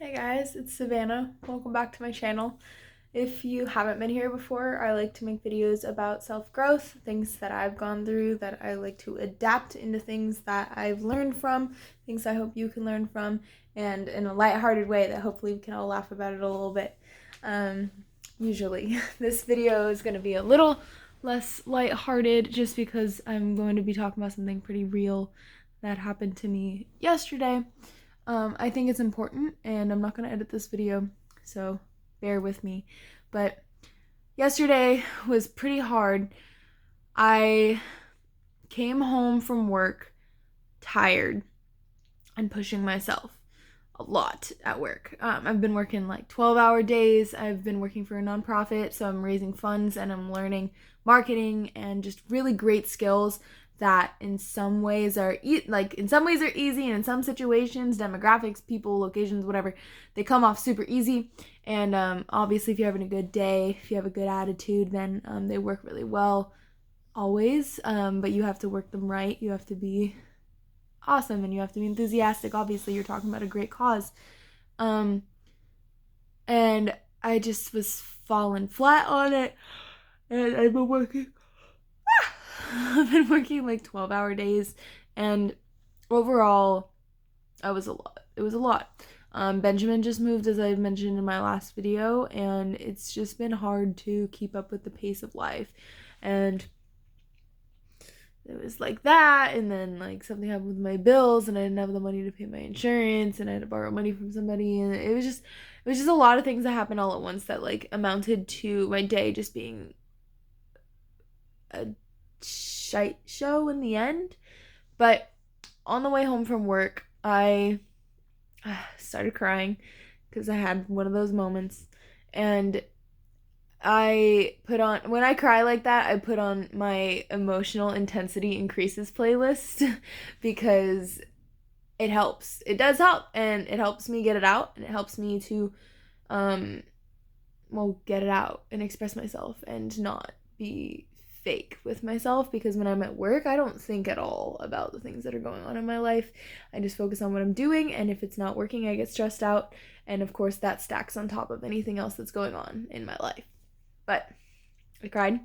Hey guys, it's Savannah. Welcome back to my channel. If you haven't been here before, I like to make videos about self-growth, things that I've gone through that I like to adapt into things that I've learned from, things I hope you can learn from, and in a lighthearted way that hopefully we can all laugh about it a little bit. Usually. This video is going to be a little less lighthearted just because I'm going to be talking about something pretty real that happened to me yesterday. I think it's important, and I'm not going to edit this video, so bear with me. But yesterday was pretty hard. I came home from work tired and pushing myself a lot at work. I've been working like 12-hour days. I've been working for a nonprofit, so I'm raising funds and I'm learning marketing and just really great skills that in some ways are easy, and in some situations, demographics, people, locations, whatever, they come off super easy. And obviously, if you're having a good day, if you have a good attitude, then they work really well always. But you have to work them right. You have to be awesome and you have to be enthusiastic. Obviously, you're talking about a great cause. And I just was falling flat on it. And I've been working like 12-hour days, and overall, it was a lot. Benjamin just moved, as I mentioned in my last video, and it's just been hard to keep up with the pace of life. And it was like that, and then like something happened with my bills, and I didn't have the money to pay my insurance, and I had to borrow money from somebody, and it was just a lot of things that happened all at once that like amounted to my day just being a shite show in the end. But on the way home from work, I started crying because I had one of those moments, and when I cry like that, I put on my emotional intensity increases playlist because it helps. It does help, and it helps me get it out, and it helps me to get it out and express myself and not be fake with myself, because when I'm at work, I don't think at all about the things that are going on in my life. I just focus on what I'm doing, and if it's not working, I get stressed out, and of course that stacks on top of anything else that's going on in my life. But I cried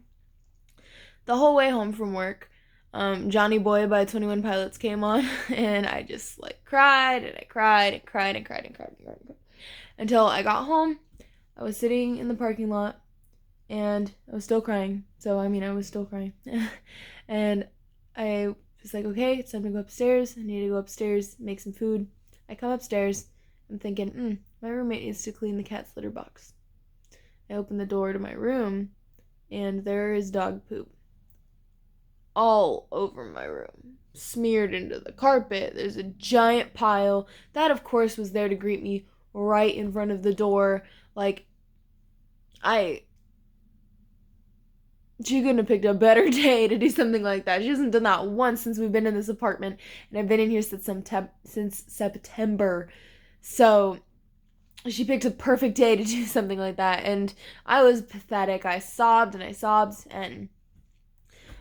the whole way home from work. Johnny Boy by 21 Pilots came on, and I just like cried, and I cried and cried and cried and cried and cried and cried until I got home. I was sitting in the parking lot, and I was still crying. So, I was still crying. And I was like, okay, it's time to go upstairs. I need to go upstairs, make some food. I come upstairs. I'm thinking, my roommate needs to clean the cat's litter box. I open the door to my room, and there is dog poop all over my room, smeared into the carpet. There's a giant pile. That, of course, was there to greet me right in front of the door. Like, she couldn't have picked a better day to do something like that. She hasn't done that once since we've been in this apartment, and I've been in here since September. So she picked a perfect day to do something like that, and I was pathetic. I sobbed and I sobbed, and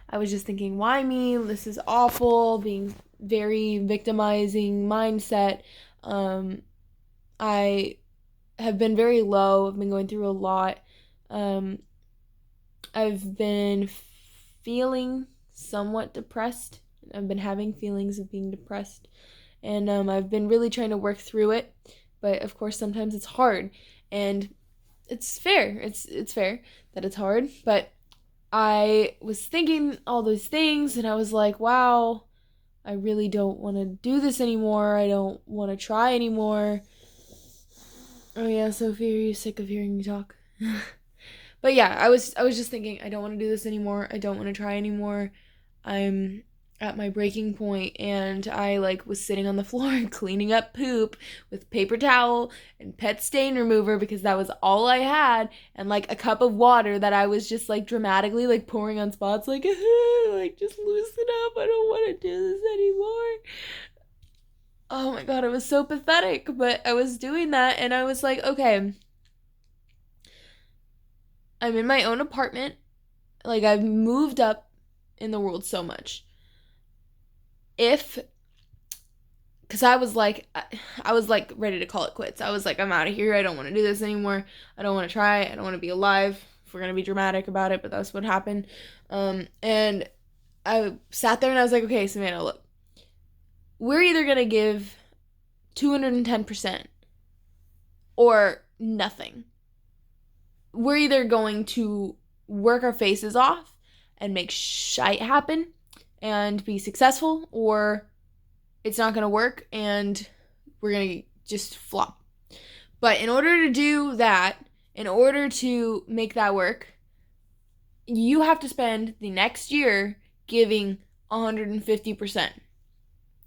I was just thinking, why me? This is awful, being very victimizing mindset. I have been very low. I've been going through a lot. I've been feeling somewhat depressed. I've been having feelings of being depressed, and I've been really trying to work through it. But of course, sometimes it's hard, and it's fair. It's fair that it's hard. But I was thinking all those things, and I was like, wow, I really don't want to do this anymore. I don't want to try anymore. Oh yeah, Sophie, are you sick of hearing me talk? But yeah, I was just thinking, I don't want to do this anymore. I don't want to try anymore. I'm at my breaking point, and I was sitting on the floor cleaning up poop with paper towel and pet stain remover, because that was all I had, and a cup of water that I was just dramatically pouring on spots, just loosen up. I don't want to do this anymore. Oh my god, it was so pathetic, but I was doing that, and I was like, okay, I'm in my own apartment. I've moved up in the world so much. If because I was like ready to call it quits. I was like, I'm out of here. I don't want to do this anymore. I don't want to try. I don't want to be alive. If we're gonna be dramatic about it, but that's what happened. And I sat there and I was like, okay, Savannah, look, we're either gonna give 210% or nothing. We're either going to work our faces off and make shite happen and be successful, or it's not going to work and we're going to just flop. But in order to do that, in order to make that work, you have to spend the next year giving 150%.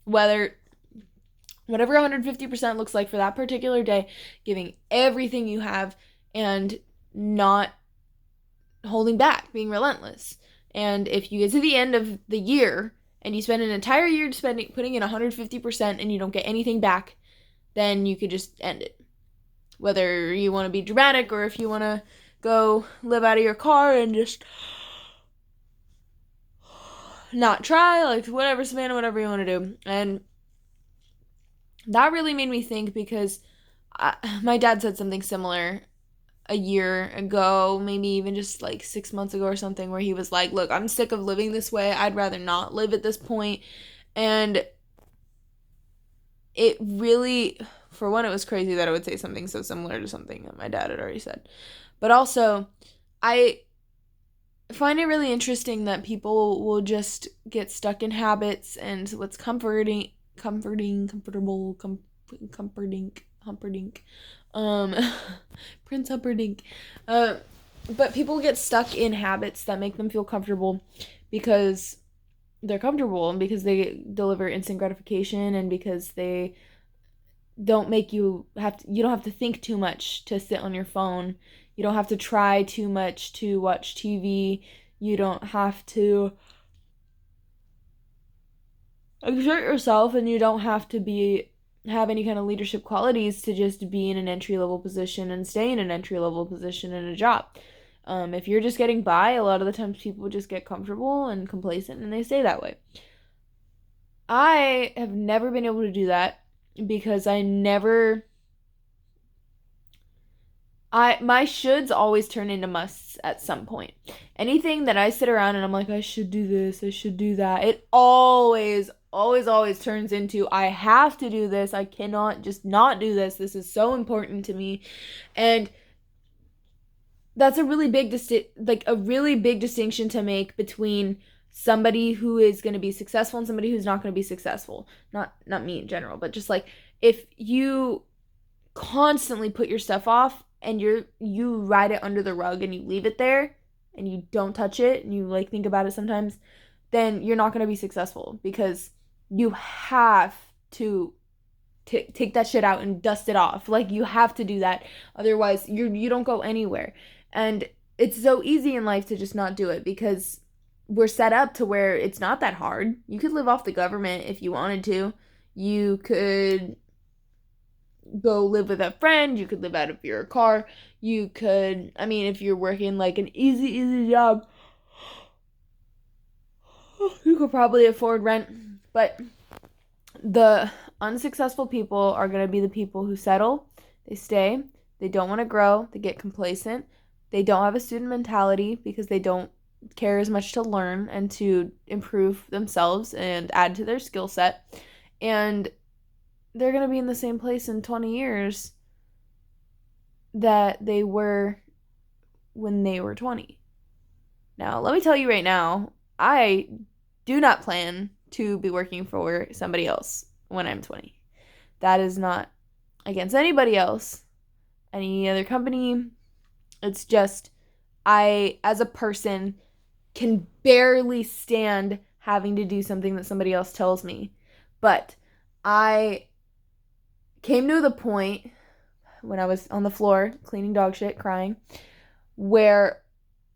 Whatever 150% looks like for that particular day, giving everything you have and not holding back, being relentless. And if you get to the end of the year and you spend an entire year putting in 150% and you don't get anything back, then you could just end it. Whether you want to be dramatic or if you want to go live out of your car and just not try, like whatever, Savannah, whatever you want to do. And that really made me think, because my dad said something similar a year ago, maybe even just like 6 months ago or something, where he was like, look, I'm sick of living this way. I'd rather not live at this point. And it really, for one, it was crazy that I would say something so similar to something that my dad had already said. But also, I find it really interesting that people will just get stuck in habits and what's comforting, Humperdinck. Prince Humperdinck. But people get stuck in habits that make them feel comfortable because they're comfortable and because they deliver instant gratification and because they don't make you don't have to think too much to sit on your phone. You don't have to try too much to watch TV. You don't have to exert yourself, and you don't have to have any kind of leadership qualities to just be in an entry-level position and stay in an entry-level position in a job. If you're just getting by, a lot of the times people just get comfortable and complacent and they stay that way. I have never been able to do that because my shoulds always turn into musts at some point. Anything that I sit around and I'm like, I should do this, I should do that, it always turns into, I have to do this, I cannot just not do this, this is so important to me. And that's a really big distinction to make between somebody who is going to be successful and somebody who's not going to be successful. Not me in general, but just like, if you constantly put your stuff off and you ride it under the rug and you leave it there and you don't touch it and you like think about it sometimes, then you're not going to be successful, because you have to take that shit out and dust it off. Like, you have to do that, otherwise you don't go anywhere. And it's so easy in life to just not do it because we're set up to where it's not that hard. You could live off the government if you wanted to. You could go live with a friend. You could live out of your car. You could, I mean, if you're working like an easy job, you could probably afford rent. But the unsuccessful people are going to be the people who settle, they stay, they don't want to grow, they get complacent, they don't have a student mentality because they don't care as much to learn and to improve themselves and add to their skill set. And they're going to be in the same place in 20 years that they were when they were 20. Now, let me tell you right now, I do not plan to be working for somebody else when I'm 20. That is not against anybody else, any other company. It's just, I, as a person, can barely stand having to do something that somebody else tells me. But I came to the point when I was on the floor cleaning dog shit, crying, where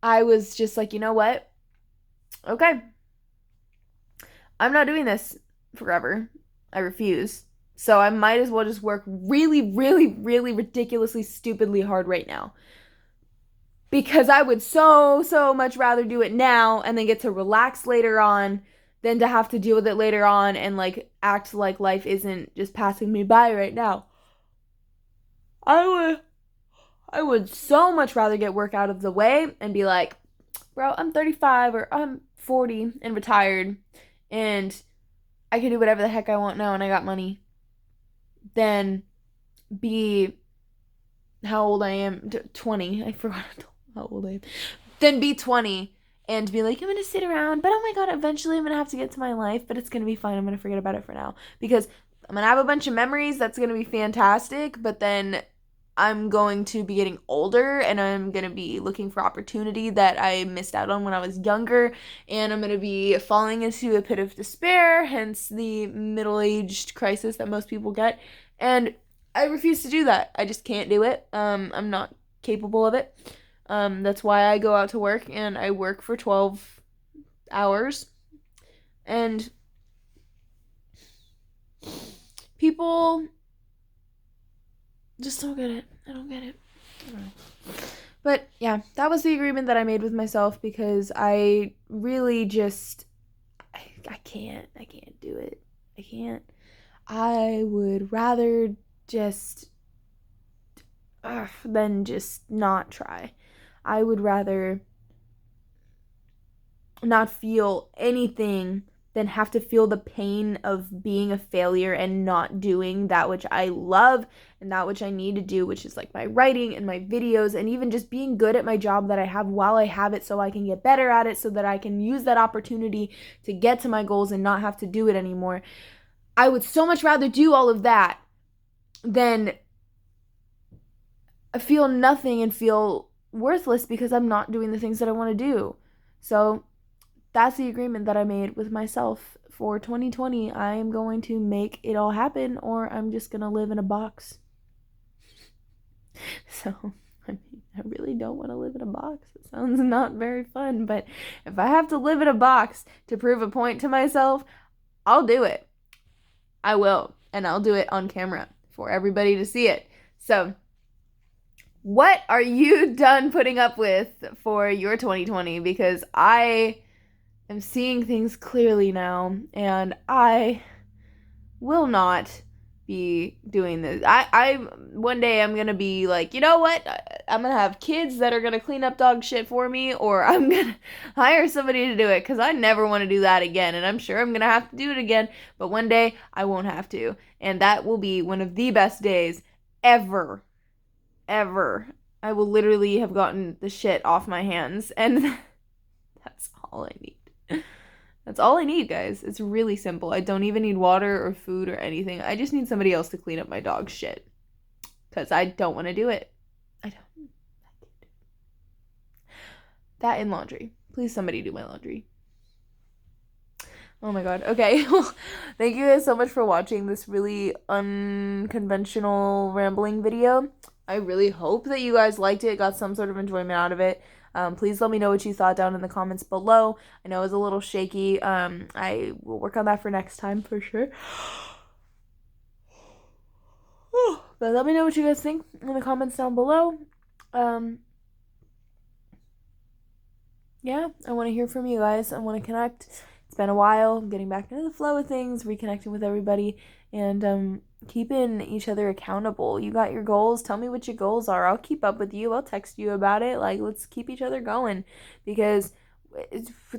I was just like, you know what? Okay. I'm not doing this forever. I refuse. So I might as well just work really, really, really ridiculously, stupidly hard right now. Because I would so much rather do it now and then get to relax later on than to have to deal with it later on and like act like life isn't just passing me by right now. I would so much rather get work out of the way and be like, bro, I'm 35 or I'm 40 and retired and I can do whatever the heck I want now and I got money, than be how old I am, 20. I forgot how old I am. Then be 20 and be like, I'm going to sit around, but oh my God, eventually I'm going to have to get to my life, but it's going to be fine. I'm going to forget about it for now because I'm going to have a bunch of memories. That's going to be fantastic. But then I'm going to be getting older and I'm going to be looking for opportunity that I missed out on when I was younger. And I'm going to be falling into a pit of despair, hence the middle-aged crisis that most people get. And I refuse to do that. I just can't do it. I'm not capable of it. That's why I go out to work and I work for 12 hours. And people just don't get it. I don't get it. I don't know. But yeah, that was the agreement that I made with myself because I really just, I can't do it. I can't. I would rather just, than just not try. I would rather not feel anything than have to feel the pain of being a failure and not doing that which I love and that which I need to do, which is like my writing and my videos and even just being good at my job that I have while I have it so I can get better at it so that I can use that opportunity to get to my goals and not have to do it anymore. I would so much rather do all of that than feel nothing and feel worthless because I'm not doing the things that I want to do. So that's the agreement that I made with myself for 2020. I am going to make it all happen or I'm just going to live in a box. So, I mean, I really don't want to live in a box. It sounds not very fun, but if I have to live in a box to prove a point to myself, I'll do it. I will, and I'll do it on camera for everybody to see it. So, what are you done putting up with for your 2020? Because I am seeing things clearly now, and I will not be doing this. I one day I'm gonna be like, you know what? I'm gonna have kids that are gonna clean up dog shit for me, or I'm gonna hire somebody to do it because I never want to do that again, and I'm sure I'm gonna have to do it again. But one day I won't have to, and that will be one of the best days ever. I will literally have gotten the shit off my hands, and that's all I need. That's all I need, guys. It's really simple. I don't even need water or food or anything. I just need somebody else to clean up my dog's shit. Because I don't want to do it. I can't do it. That and laundry. Please somebody do my laundry. Oh my God. Okay. Thank you guys so much for watching this really unconventional rambling video. I really hope that you guys liked it, got some sort of enjoyment out of it. Please let me know what you thought down in the comments below. I know it was a little shaky. I will work on that for next time for sure. But let me know what you guys think in the comments down below. Yeah, I want to hear from you guys. I want to connect. It's been a while. I'm getting back into the flow of things, reconnecting with everybody, and keeping each other accountable. You got your goals. Tell me what your goals are. I'll keep up with you. I'll text you about it. Like, let's keep each other going, because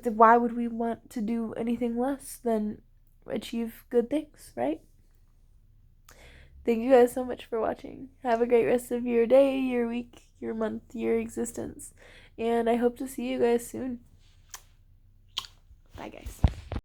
why would we want to do anything less than achieve good things, right? Thank you guys so much for watching. Have a great rest of your day, your week, your month, your existence. And I hope to see you guys soon. Bye, guys.